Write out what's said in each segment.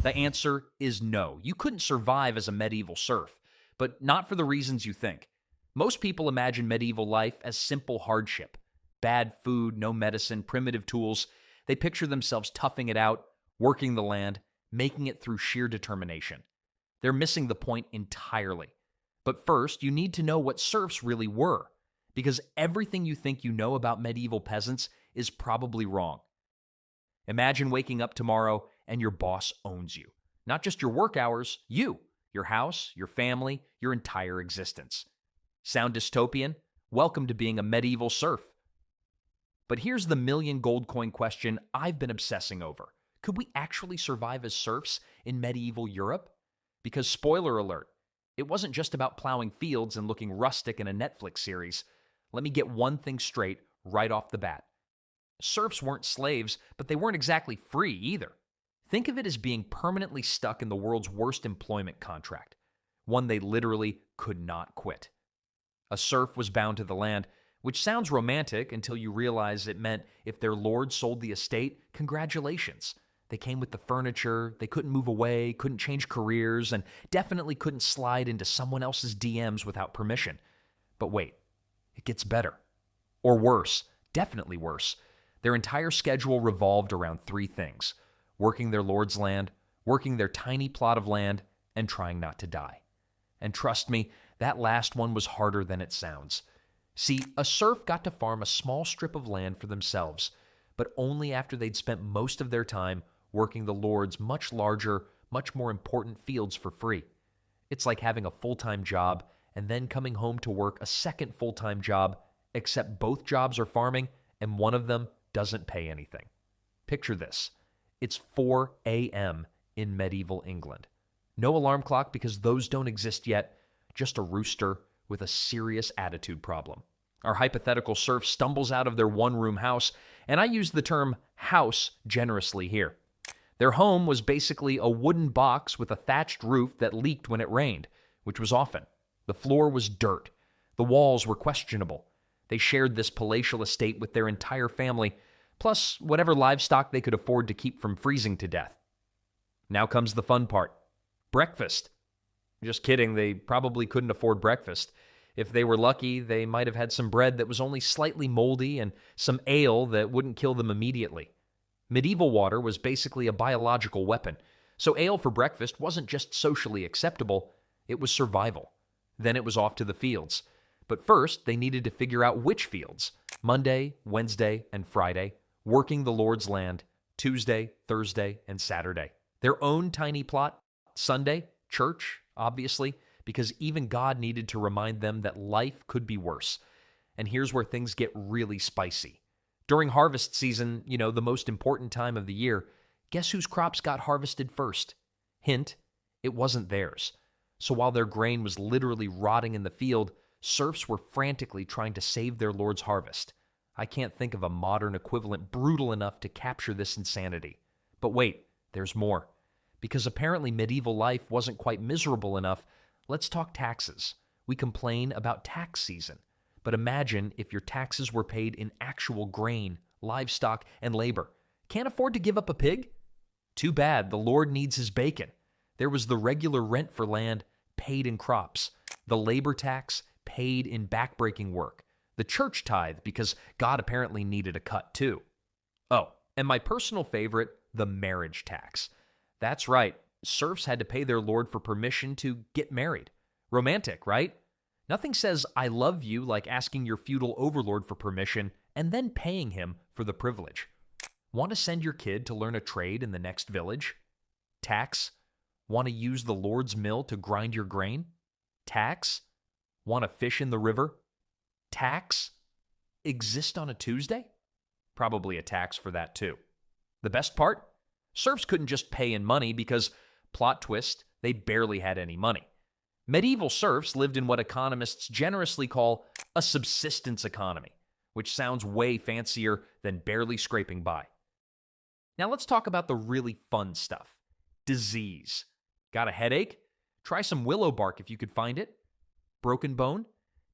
The answer is no. You couldn't survive as a medieval serf, but not for the reasons you think. Most people imagine medieval life as simple hardship. Bad food, no medicine, primitive tools. They picture themselves toughing it out, working the land, making it through sheer determination. They're missing the point entirely. But first, you need to know what serfs really were, because everything you think you know about medieval peasants is probably wrong. Imagine waking up tomorrow and your boss owns you. Not just your work hours, you, your house, your family, your entire existence. Sound dystopian? Welcome to being a medieval serf. But here's the million gold coin question I've been obsessing over. Could we actually survive as serfs in medieval Europe? Because spoiler alert, it wasn't just about plowing fields and looking rustic in a Netflix series. Let me get one thing straight right off the bat. Serfs weren't slaves, but they weren't exactly free either. Think of it as being permanently stuck in the world's worst employment contract, one they literally could not quit. A serf was bound to the land, which sounds romantic until you realize it meant if their lord sold the estate, congratulations. They came with the furniture, they couldn't move away, couldn't change careers, and definitely couldn't slide into someone else's DMs without permission. But wait, it gets better. Or worse, definitely worse. Their entire schedule revolved around three things: working their lord's land, working their tiny plot of land, and trying not to die. And trust me, that last one was harder than it sounds. See, a serf got to farm a small strip of land for themselves, but only after they'd spent most of their time working the lord's much larger, much more important fields for free. It's like having a full-time job and then coming home to work a second full-time job, except both jobs are farming and one of them doesn't pay anything. Picture this. It's 4 a.m. in medieval England. No alarm clock because those don't exist yet, just a rooster with a serious attitude problem. Our hypothetical serf stumbles out of their one-room house, and I use the term house generously here. Their home was basically a wooden box with a thatched roof that leaked when it rained, which was often. The floor was dirt. The walls were questionable. They shared this palatial estate with their entire family, plus whatever livestock they could afford to keep from freezing to death. Now comes the fun part. Breakfast. Just kidding, they probably couldn't afford breakfast. If they were lucky, they might have had some bread that was only slightly moldy and some ale that wouldn't kill them immediately. Medieval water was basically a biological weapon, so ale for breakfast wasn't just socially acceptable, it was survival. Then it was off to the fields. But first, they needed to figure out which fields. Monday, Wednesday, and Friday, working the Lord's land, Tuesday, Thursday, and Saturday. Their own tiny plot, Sunday, church, obviously, because even God needed to remind them that life could be worse. And here's where things get really spicy. During harvest season, the most important time of the year, guess whose crops got harvested first? Hint, it wasn't theirs. So while their grain was literally rotting in the field, serfs were frantically trying to save their lord's harvest. I can't think of a modern equivalent brutal enough to capture this insanity. But wait, there's more. Because apparently medieval life wasn't quite miserable enough, let's talk taxes. We complain about tax season. But imagine if your taxes were paid in actual grain, livestock, and labor. Can't afford to give up a pig? Too bad, the Lord needs his bacon. There was the regular rent for land paid in crops, the labor tax paid in backbreaking work, the church tithe because God apparently needed a cut too. Oh, and my personal favorite, the marriage tax. That's right, serfs had to pay their lord for permission to get married. Romantic, right? Nothing says I love you like asking your feudal overlord for permission and then paying him for the privilege. Want to send your kid to learn a trade in the next village? Tax. Want to use the Lord's mill to grind your grain? Tax. Want to fish in the river? Tax. Exist on a Tuesday? Probably a tax for that too. The best part? Serfs couldn't just pay in money because, plot twist, they barely had any money. Medieval serfs lived in what economists generously call a subsistence economy, which sounds way fancier than barely scraping by. Now let's talk about the really fun stuff. Disease. Got a headache? Try some willow bark if you could find it. Broken bone?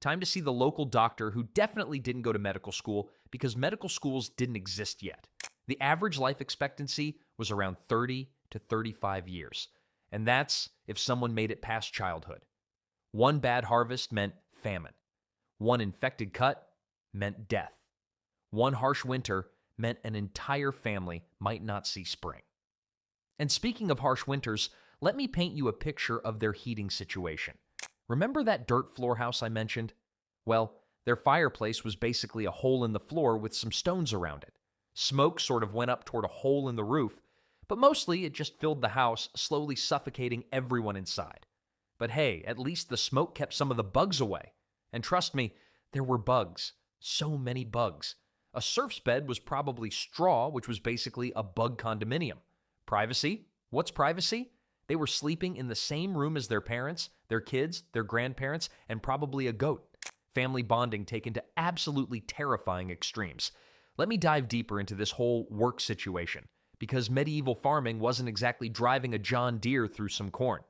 Time to see the local doctor who definitely didn't go to medical school because medical schools didn't exist yet. The average life expectancy was around 30 to 35 years. And that's if someone made it past childhood. One bad harvest meant famine. One infected cut meant death. One harsh winter meant an entire family might not see spring. And speaking of harsh winters, let me paint you a picture of their heating situation. Remember that dirt floor house I mentioned? Well, their fireplace was basically a hole in the floor with some stones around it. Smoke sort of went up toward a hole in the roof, but mostly it just filled the house, slowly suffocating everyone inside. But hey, at least the smoke kept some of the bugs away. And trust me, there were bugs. So many bugs. A serf's bed was probably straw, which was basically a bug condominium. Privacy? What's privacy? They were sleeping in the same room as their parents, their kids, their grandparents, and probably a goat. Family bonding taken to absolutely terrifying extremes. Let me dive deeper into this whole work situation, because medieval farming wasn't exactly driving a John Deere through some corn.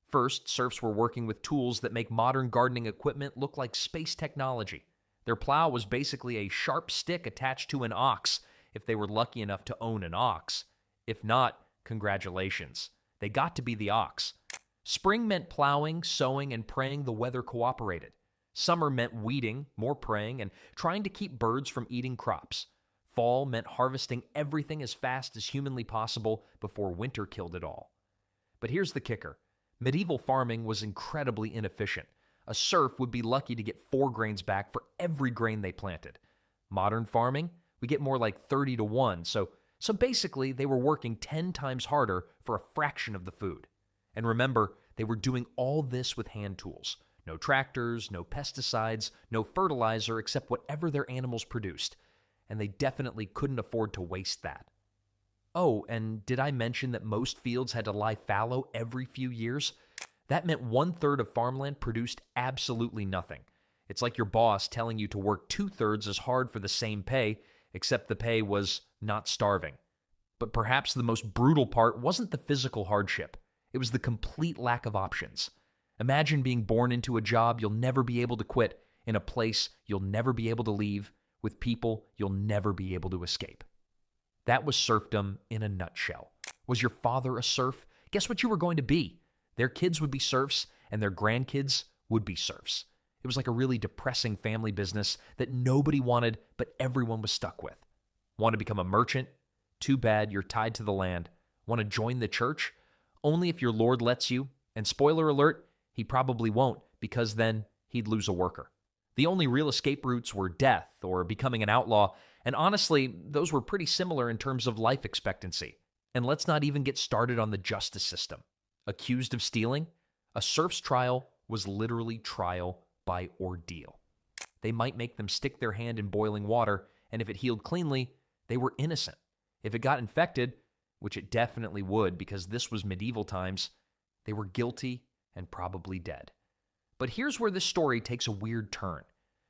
First, serfs were working with tools that make modern gardening equipment look like space technology. Their plow was basically a sharp stick attached to an ox, if they were lucky enough to own an ox. If not, congratulations. They got to be the ox. Spring meant plowing, sowing, and praying the weather cooperated. Summer meant weeding, more praying, and trying to keep birds from eating crops. Fall meant harvesting everything as fast as humanly possible before winter killed it all. But here's the kicker. Medieval farming was incredibly inefficient. A serf would be lucky to get 4 grains back for every grain they planted. Modern farming, we get more like 30 to 1, so basically they were working 10 times harder for a fraction of the food. And remember, they were doing all this with hand tools. No tractors, no pesticides, no fertilizer except whatever their animals produced. And they definitely couldn't afford to waste that. Oh, and did I mention that most fields had to lie fallow every few years? That meant 1/3 of farmland produced absolutely nothing. It's like your boss telling you to work 2/3 as hard for the same pay, except the pay was not starving. But perhaps the most brutal part wasn't the physical hardship. It was the complete lack of options. Imagine being born into a job you'll never be able to quit, in a place you'll never be able to leave, with people you'll never be able to escape. That was serfdom in a nutshell. Was your father a serf? Guess what you were going to be? Their kids would be serfs, and their grandkids would be serfs. It was like a really depressing family business that nobody wanted, but everyone was stuck with. Want to become a merchant? Too bad, you're tied to the land. Want to join the church? Only if your Lord lets you. And spoiler alert, he probably won't, because then he'd lose a worker. The only real escape routes were death or becoming an outlaw, and honestly, those were pretty similar in terms of life expectancy. And let's not even get started on the justice system. Accused of stealing? A serf's trial was literally trial by ordeal. They might make them stick their hand in boiling water, and if it healed cleanly, they were innocent. If it got infected, which it definitely would because this was medieval times, they were guilty and probably dead. But here's where this story takes a weird turn.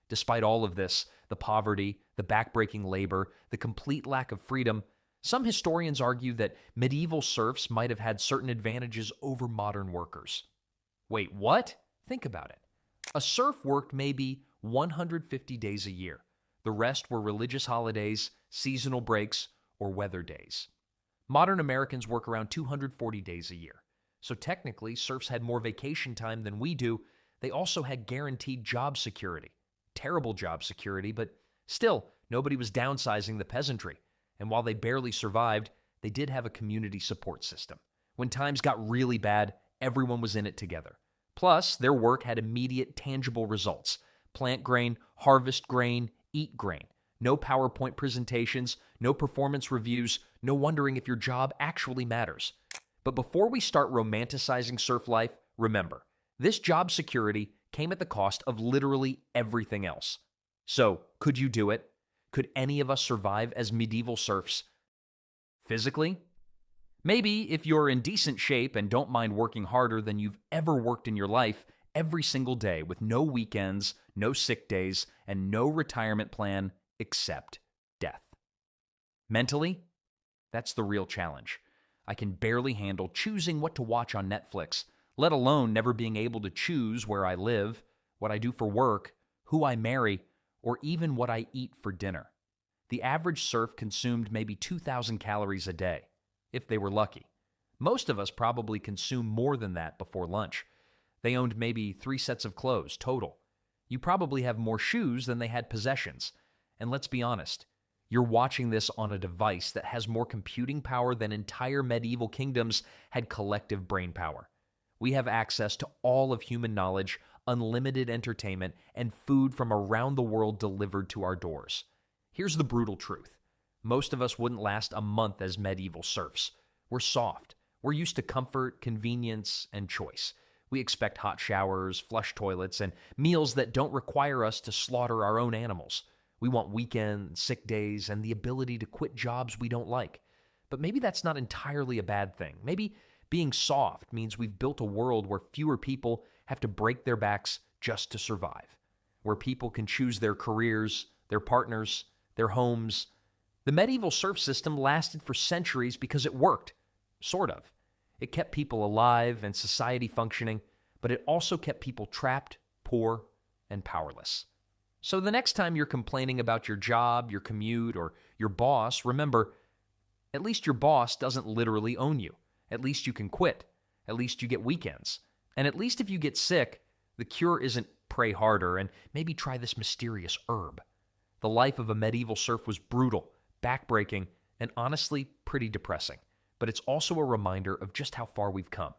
Despite all of this, the poverty, the backbreaking labor, the complete lack of freedom, some historians argue that medieval serfs might have had certain advantages over modern workers. Wait, what? Think about it. A serf worked maybe 150 days a year. The rest were religious holidays, seasonal breaks, or weather days. Modern Americans work around 240 days a year. So technically, serfs had more vacation time than we do. They also had guaranteed job security. Terrible job security, but still, nobody was downsizing the peasantry. And while they barely survived, they did have a community support system. When times got really bad, everyone was in it together. Plus, their work had immediate, tangible results. Plant grain, harvest grain, eat grain. No PowerPoint presentations, no performance reviews, no wondering if your job actually matters. But before we start romanticizing serf life, remember, this job security came at the cost of literally everything else. So, could you do it? Could any of us survive as medieval serfs? Physically? Maybe if you're in decent shape and don't mind working harder than you've ever worked in your life every single day with no weekends, no sick days, and no retirement plan except death. Mentally? That's the real challenge. I can barely handle choosing what to watch on Netflix, let alone never being able to choose where I live, what I do for work, who I marry, or even what I eat for dinner. The average serf consumed maybe 2,000 calories a day, if they were lucky. Most of us probably consume more than that before lunch. They owned maybe 3 sets of clothes total. You probably have more shoes than they had possessions. And let's be honest, you're watching this on a device that has more computing power than entire medieval kingdoms had collective brain power. We have access to all of human knowledge, unlimited entertainment, and food from around the world delivered to our doors. Here's the brutal truth. Most of us wouldn't last a month as medieval serfs. We're soft. We're used to comfort, convenience, and choice. We expect hot showers, flush toilets, and meals that don't require us to slaughter our own animals. We want weekends, sick days, and the ability to quit jobs we don't like. But maybe that's not entirely a bad thing. Maybe being soft means we've built a world where fewer people have to break their backs just to survive, where people can choose their careers, their partners, their homes. The medieval serf system lasted for centuries because it worked, sort of. It kept people alive and society functioning, but it also kept people trapped, poor, and powerless. So the next time you're complaining about your job, your commute, or your boss, remember, at least your boss doesn't literally own you. At least you can quit. At least you get weekends. And at least if you get sick, the cure isn't pray harder and maybe try this mysterious herb. The life of a medieval serf was brutal, backbreaking, and honestly pretty depressing. But it's also a reminder of just how far we've come.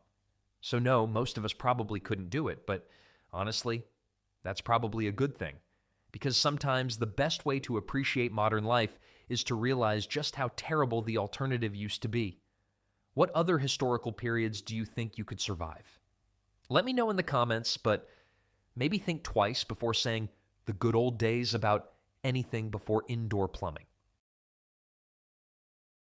So no, most of us probably couldn't do it, but honestly, that's probably a good thing. Because sometimes the best way to appreciate modern life is to realize just how terrible the alternative used to be. What other historical periods do you think you could survive? Let me know in the comments, but maybe think twice before saying the good old days about anything before indoor plumbing.